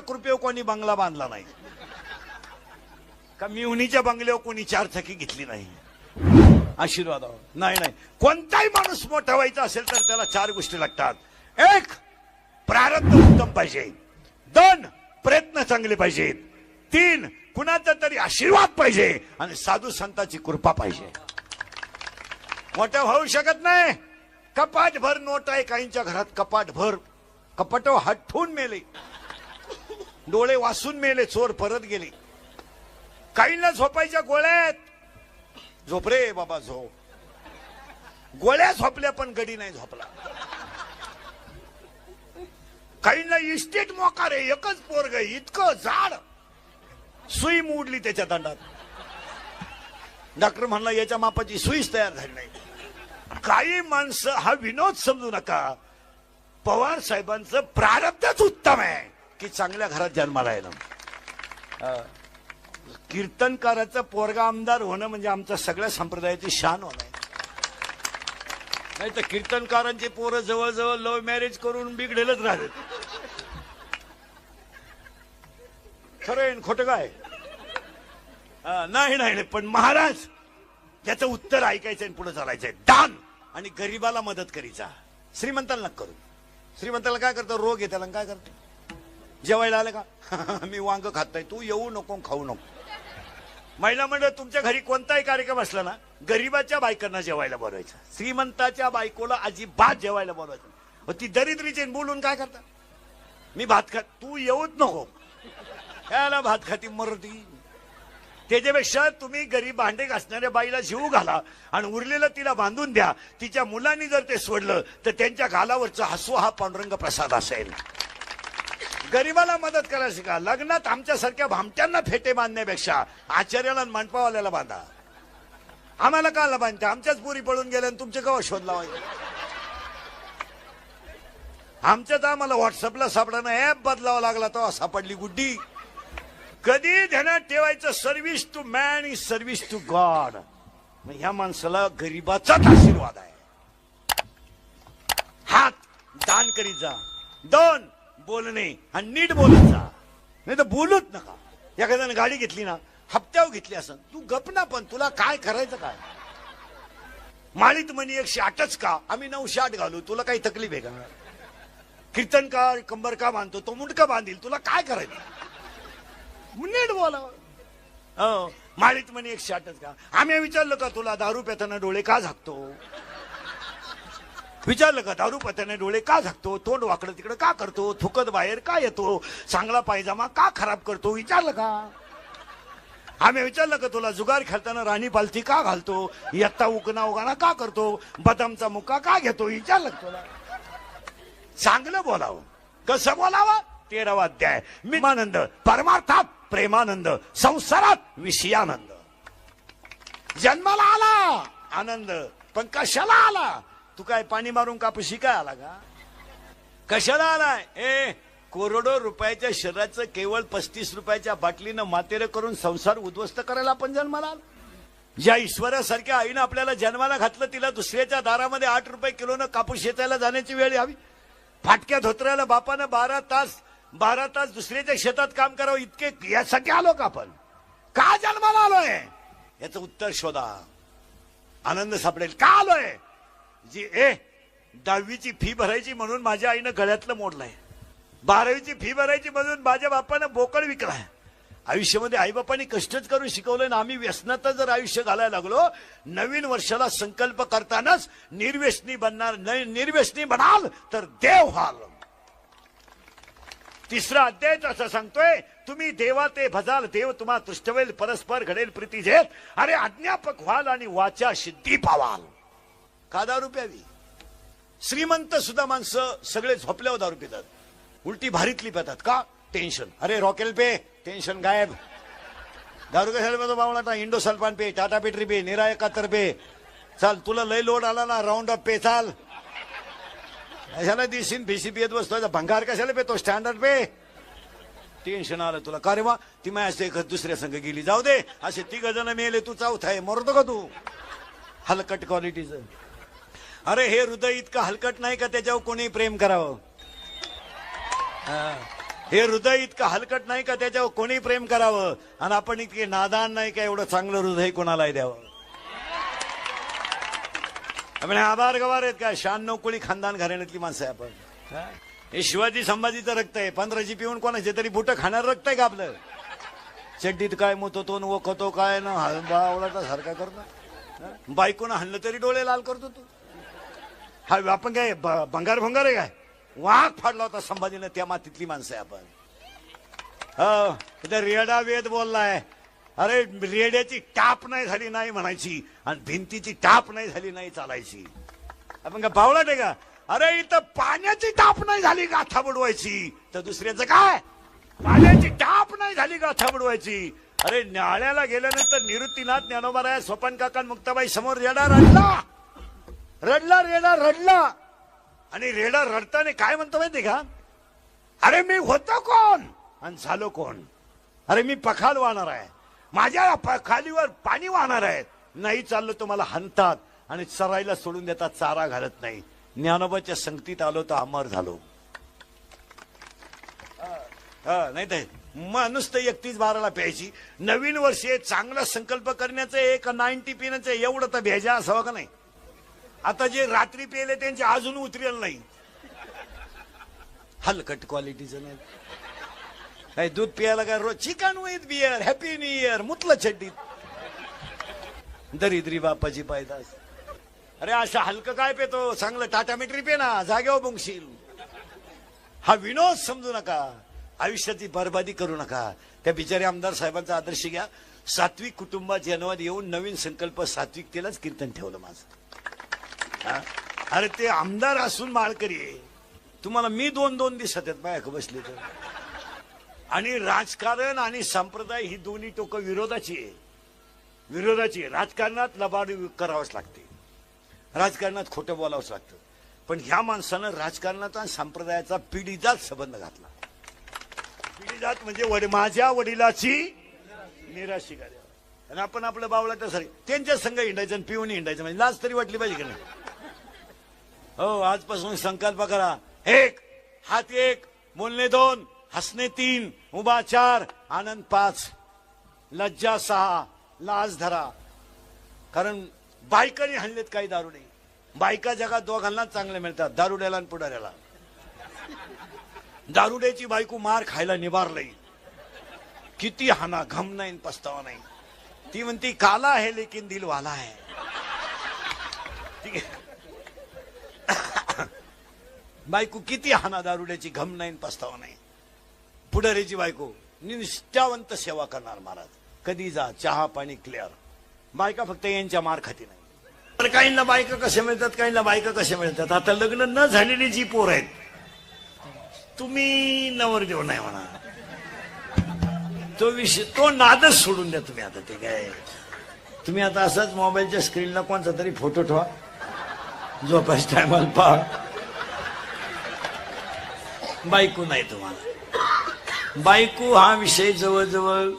कृपेवर कोणी बंगला बांधला नाही का मिवणीच्या बंगल्यावर कोणी 4 चाकी घेतली नाही आशीर्वाद नाही नाही कोणताही माणूस मोठा व्हायचा असेल तर त्याला 4 गोष्टी लागतात. 1 प्रारब्ध उत्तम पाहिजे, 2 प्रयत्न चांगले पाहिजेत, 3 कुणाचा तरी आशीर्वाद पाहिजे आणि साधू संतांची कृपा पाहिजे. मोठं होऊ शकत नाही. कपाट भर नोट आहे काहींच्या घरात, कपाट भर कपाट हात ठेवून मेले, डोळे वासून मेले, चोर परत गेले. काहींना झोपायच्या गोळ्यात, झोप रे बाबा झोप. गोळ्या झोपल्या पण गडी नाही झोपला. काहींना इस्टेट मोकार आहे, एकच पोरग इतकं जाड, सुई मोडली त्याच्या दंडात. डॉक्टर म्हणला याच्या मापाची सुईच तयार झाली नाही. काही माणसं हा विनोद समजू नका. पवार साहेबांचं प्रारब्धच उत्तम आहे की चांगल्या घरात जन्माला येणं. कीर्तनकाराचं पोरगा आमदार होणं म्हणजे आमच्या सगळ्या संप्रदायाची शान होणं. नाही तर कीर्तनकारांची पोरं जवळजवळ लव्ह मॅरेज करून बिघडेलच राहत. खरं आहे खोटं काय? नाही नाही पण महाराज याचं उत्तर ऐकायचं आणि पुढे चालायचंय. दान आणि गरीबाला मदत करायचा. श्रीमंताला नका करू. श्रीमंताला काय करतो? रोग आहे त्याला. काय करतो? जेवायला आलं का? मी वांग खाताय, तू येऊ नको खाऊ नको. महिला मंडळ तुमच्या घरी कोणताही कार्यक्रम असला ना, गरीबाच्या बायकांना जेवायला बोलवायचं. श्रीमंताच्या बायकोला अजिबात जेवायला बोलवायचं. ती दरिद्रीचे बोलून काय करता? मी भात खात, तू येऊच नको. त्याला भात खाती मरती. त्याच्यापेक्षा तुम्ही गरीब भांडे घासणाऱ्या बाईला जीव घाला आणि उरलेलं तिला बांधून द्या. तिच्या मुलांनी जर ते सोडलं तर त्यांच्या गालावरचा हसू हा पांडुरंग प्रसाद असेल. गरीबाला मदत करायला शिका. लग्नात आमच्यासारख्या भामट्यांना फेटे बांधण्यापेक्षा आचार्याला मांडपावाल्याला बांधा. आम्हाला काला बांधता? आमच्याच पुरी पळून गेल्या आणि तुमचे केव्हा शोध लावायचे? आमच्यात आम्हाला व्हॉट्सअपला सापडणं ऍप बदलावा लागला तेव्हा सापडली गुड्डी. कधी ध्यानात ठेवायचं, service to man is service to God. ह्या माणसाला गरीबाचाच आशीर्वाद आहे. हात दान करीत जा. 2 बोलणे आणि नीट बोलत जा. नाही तर बोलूच नका. एखाद्याने गाडी घेतली ना, हप्त्यावर घेतली असं, तू गप ना. पण तुला काय करायचं काय? माळीत म्हणी 108च का? आम्ही 908 घालू, तुला काही तकलीफ आहे का? कीर्तनकार कंबर का बांधतो, तो मुंडका बांधील, तुला काय करायचं? नीट बोलावं. माळीत म्हणे 108च का? आम्ही विचारलं का तुला दारू पिताना डोळे का झाकतो? विचारलं का दारू पिताना डोळे का झाकतो? तोंड वाकडं तिकडं का करतो? थुकत बाहेर का येतो? चांगला पायजामा का खराब करतो? विचारलं का? आम्ही विचारलं का तुला जुगार खेळताना राणी पालथी का घालतो? यत्ता उकना उगाना का करतो? बदामचा मुका का घेतो? विचारलं का तुला? चांगलं बोलावं. कसं बोलावं? 13वा अध्याय. आनंद परमार्थात प्रेमानंद, संसारात विषयानंद. जन्माला आला आनंद, पण कशाला आला? तू काय पाणी मारून कापूस शिकाय आला का? कशाला आलाय? करोडो रुपयाच्या शरीराचं केवळ 35 रुपयाच्या बाटलीनं मातेरे करून संसार उद्ध्वस्त करायला आपण जन्माला आलो. ज्या ईश्वरासारख्या आईनं आपल्याला जन्माला घातलं, तिला दुसऱ्याच्या दारामध्ये 8 रुपये किलोनं कापूस शेतायला जाण्याची वेळ यावी. फाटक्या धोत्र्याला बापानं 12 तास दुसऱ्याच्या शेतात काम करावं, इतके यासाठी आलो का आपण? का जन्माला आलोय? याचं उत्तर शोधा. आनंद सापडेल. का आलोय? जी 10वीची फी भरायची म्हणून माझ्या आईनं गळ्यातलं मोडलंय. 12वीची फी भरायची म्हणून माझ्या बापानं बोकड विकलाय. आयुष्यामध्ये आईबापांनी कष्टच करून शिकवलंय ना. आम्ही व्यसनात जर आयुष्य घालायला लागलो, नवीन वर्षाला संकल्प करतानाच निर्व्यसनी बनाल तर देव व्हाल. 3रा अध्याय असं सांगतोय, तुम्ही देवा ते भजाल, देव तुम्हा तुष्टवेल, परस्पर घडेल प्रीती झेत. अरे अज्ञापक व्हाल आणि वाचा सिद्धी पावाल. का दारू प्यावी? श्रीमंत सुद्धा माणसं सगळे झोपल्यावर दारू पितात. उलटी भारीतली पितात. का? टेन्शन. अरे रॉकेल पे, टेन्शन गायब. दारू कशाला पितो बावळाटा? इंडोसल्फान पे, टाटा पेट्री पे, निरा 71 पे. चाल, तुला लय लोड आला ना, राऊंड अप पे चाल. कशाला दिसीन भिसी पियत बसतो? भंगार कशाला पेतो? स्टँडर्ड पे. टेन्शन आलं तुला. का रे वा, ती माझ्या दुसऱ्या संघ गेली, जाऊ दे. असे 3 जण मेले, तू 4था आहे, मरतो का तू? हलकट क्वालिटीचं. अरे हे हृदय इतकं हलकट नाही का त्याच्यावर कोणी प्रेम करावं? हे हृदय इतकं हलकट नाही का त्याच्यावर कोणी प्रेम करावं, आणि आपण इतके नादान नाही का एवढं चांगलं हृदय कोणालाही द्यावं. आपण आभार गवार आहेत का, 96 कोळी खानदान घराण्यातली माणसं आहे आपण. हे शिवाजी संभाजीचं रक्त आहे. 15 पिऊन कोणाचे तरी बुट खाणार रक्त आहे का आपलं. चड्डीत काय मोतो तो वखतो काय ना बावळाचा सारखा करतो. बायकोनं हल्लं तरी डोळे लाल करतो तू. हा आपण काय भंगार भंगार आहे काय. वाघ फाडला होता संभाजीनं, त्या मातीतली माणसं आहे आपण. हो रेडा वेद बोललाय. अरे रेड्याची टाप नाही झाली नाही म्हणायची, आणि भिंतीची टाप नाही झाली नाही चालायची. आपण का बावळाट आहे का. अरे इथं पाण्याची टाप नाही झाली गाथा बुडवायची, तर दुसऱ्याचं काय. पाण्याची टाप नाही झाली गाथा बुडवायची. अरे न्याळ्याला गेल्यानंतर निवृत्तीनाथ ज्ञानोबाराय सोपान काका मुक्ताबाई समोर रेडा रडला. रडला रेडा रडला. आणि रेडा रडताना काय म्हणतो माहिती का, अरे मी होतो कोण आणि झालो कोण. अरे मी पखाल वाहणार आहे, माझ्या पखालीवर पाणी वाहणार आहे. नाही चाललो तुम्हाला हाणतात आणि चरायला सोडून देतात, चारा घालत नाही. ज्ञानोबाच्या संगतीत आलो तर अमर झालो. नाही तर मग नुसतं 31/12 प्यायची. नवीन वर्षे चांगला संकल्प करण्याचं एक 90 पिण्याचं एवढं तर भेजा असावं का नाही. आता जे रात्री पेले त्यांचे अजून उतरेल नाही. हलकट क्वालिटीचं नाही काय. दूध प्यायला काय रोज chicken with beer happy new year मुतलं चड्डीत. दरिद्री बापाची पायदास. अरे असं हलकं काय पेतो, चांगलं टाटा मेट्री पे ना, जागेवर बंगशील. हा विनोद समजू नका, आयुष्याची बरबादी करू नका. त्या बिचारे आमदार साहेबांचा आदर्श घ्या. सात्विक कुटुंबात जन्मात येऊन नवीन संकल्प सात्विकतेलाच कीर्तन ठेवलं माझं. अरे ते आमदार असून माळकरी आहे. तुम्हाला मी 2-2 दिसत आहेत बायक बसले तर. आणि राजकारण आणि संप्रदाय ही दोन्ही टोकं विरोधाची आहे. विरोधाची आहे. राजकारणात लबाड करावंच लागते, राजकारणात खोटं बोलावंच लागतं. पण ह्या माणसानं राजकारणाचा आणि संप्रदायाचा पिढीजात संबंध घातला. पिढीजात म्हणजे माझ्या वडिलाची निराशी कार्य. आणि आपण आपलं बावळाच्या सारी त्यांच्या संघ हिंडायचं आणि पिऊन हिंडायचं, म्हणजे लाज तरी वाटली पाहिजे की नाही. हो आजपासून संकल्प करा. 1 हात 1 बोलणे 2 हसणे 3 उभा 4 आनंद 5 लज्जा 6 लाज धरा. कारण बायकांनी हल्लेत काही दारुडे. बायका जगात दोघांनाच चांगले मिळतात, दारुड्याला आणि पुढाऱ्याला. दारुड्याची बायको मार खायला निभारलंय. किती हाना घम नाही पस्तावा नाही. ती म्हणती काला है लेकिन दिल वाला है. ठीक आहे. बायको किती हाना दारुड्याची घम नाही पस्तावा नाही. पुढाऱ्याची बायको निष्ठावंत सेवा करणार महाराज. कधी जा चहा पाणी क्लिअर. बायका फक्त यांच्या मार खाती नाही. तर काहींना बायका कशा मिळतात, काहींना बायका कशा मिळतात. आता लग्न न झालेली जी पोर आहेत, तुम्ही नवरदेव नाही म्हणा, तो विषय तो नादच सोडून द्या तुम्ही. आता ते काय तुम्ही आता असंच मोबाईलच्या स्क्रीनला कोणता तरी फोटो ठेवा, झोपायच्या टायमाला पहा. बायको नाही तुम्हाला. बायको हा विषय जवळजवळ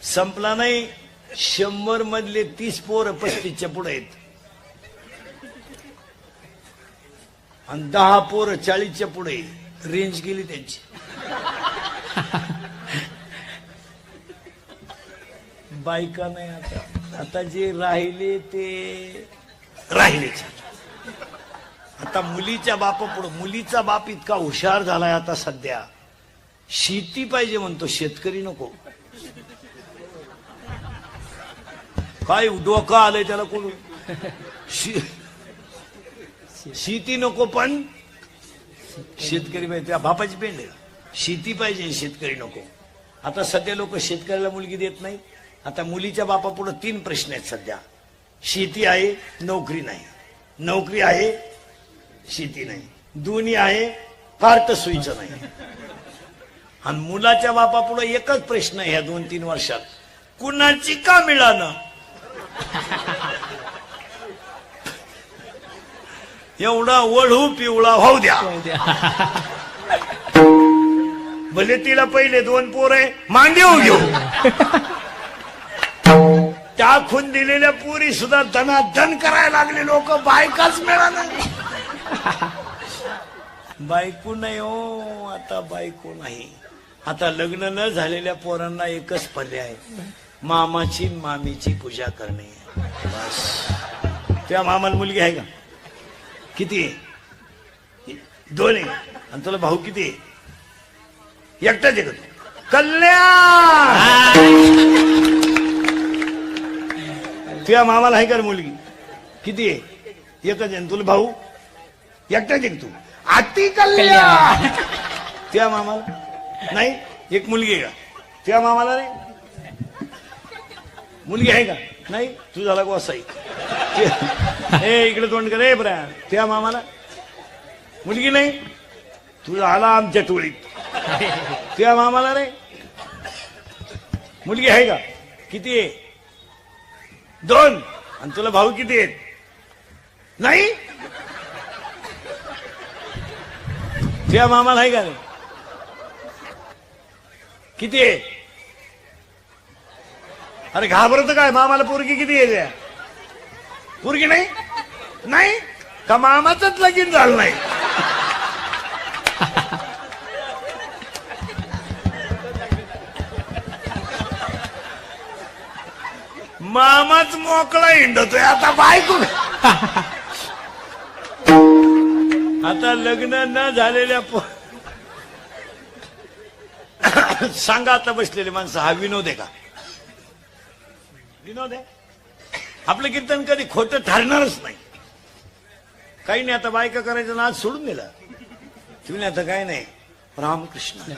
संपला नाही. 100 मधले 30 पोरं 35च्या पुढे आहेत, आणि 10 पोरं 40च्या पुढे. रेंज गेली त्यांची. बायका नाही आता. आता जे राहिले ते राहिलेच. आता मुलीच्या बापापुढे. मुलीचा बाप इतका हुशार झालाय आता सध्या. शेती पाहिजे म्हणतो, शेतकरी नको. काय डोकं आलंय त्याला कोण. शेती नको पण शेतकरी पाहिजे. त्या बापाची पेंड आहे. शेती पाहिजे शेतकरी नको. आता सध्या लोक शेतकऱ्याला मुलगी देत नाही. आता मुलीच्या बापापुढे 3 प्रश्न आहेत सध्या. शेती आहे नोकरी नाही, नोकरी आहे शेती नाही, दोन्ही आहे फार सोयीचं नाही. आणि मुलाच्या बापापुढे एकच प्रश्न आहे ह्या 2-3 वर्षात, कुणाची का मिळालं. एवढा वळू पिवळा होऊ द्या. भले तिला पहिले 2 पोर आहे, मांडी हो घेऊ. टाकून दिलेल्या पुरी सुद्धा दनादन करायला लागले लोक. बायकाच मिळालं. बायको नाही हो, आता बायको नाही. आता लग्न न झालेल्या पोरांना एकच पर्याय, मामाची मामीची पूजा करणे. बस. त्या मामाला मुलगी आहे का? किती आहे? 2 आहे. आणि तुला भाऊ किती आहे? एकटाच आहे का तू? कल्याण. तुझ्या मामाला आहे का रे मुलगी? किती आहे? एकच आहे. तुला भाऊ एकटाच आहे का तू? अति कल्याण. तुझ्या मामाला नाही? एक मुलगी आहे का? तुझ्या मामाला नाही मुलगी आहे का? नाही. तू झाला गोसाई. ए इकडे तोंड कर रे बऱ्या. तुझ्या मामाला मुलगी नाही? तू झाला आमच्या टोळीत. तुझ्या मामाला रे मुलगी आहे का? किती आहे? 2. आणि तुला भाऊ किती आहेत? नाही. तुझ्या मामाला आहे का रे? किती आहे? अरे घाबरत काय? मामाला पोरगी किती आहे? पोरगी नाही? नाही का मामाचंच लगीन झालं नाही? मामाच मोकळा हिंडतोय आता. बायको आता लग्न न झालेल्या सांगा आता बसलेले माणसं, हा विनोद आहे का? विनोद आहे? आपलं कीर्तन कधी खोटं ठरणारच नाही. काही नाही. आता बायका करायचं ना आज सोडून दिला तुम्ही. आता काय नाही. रामकृष्ण.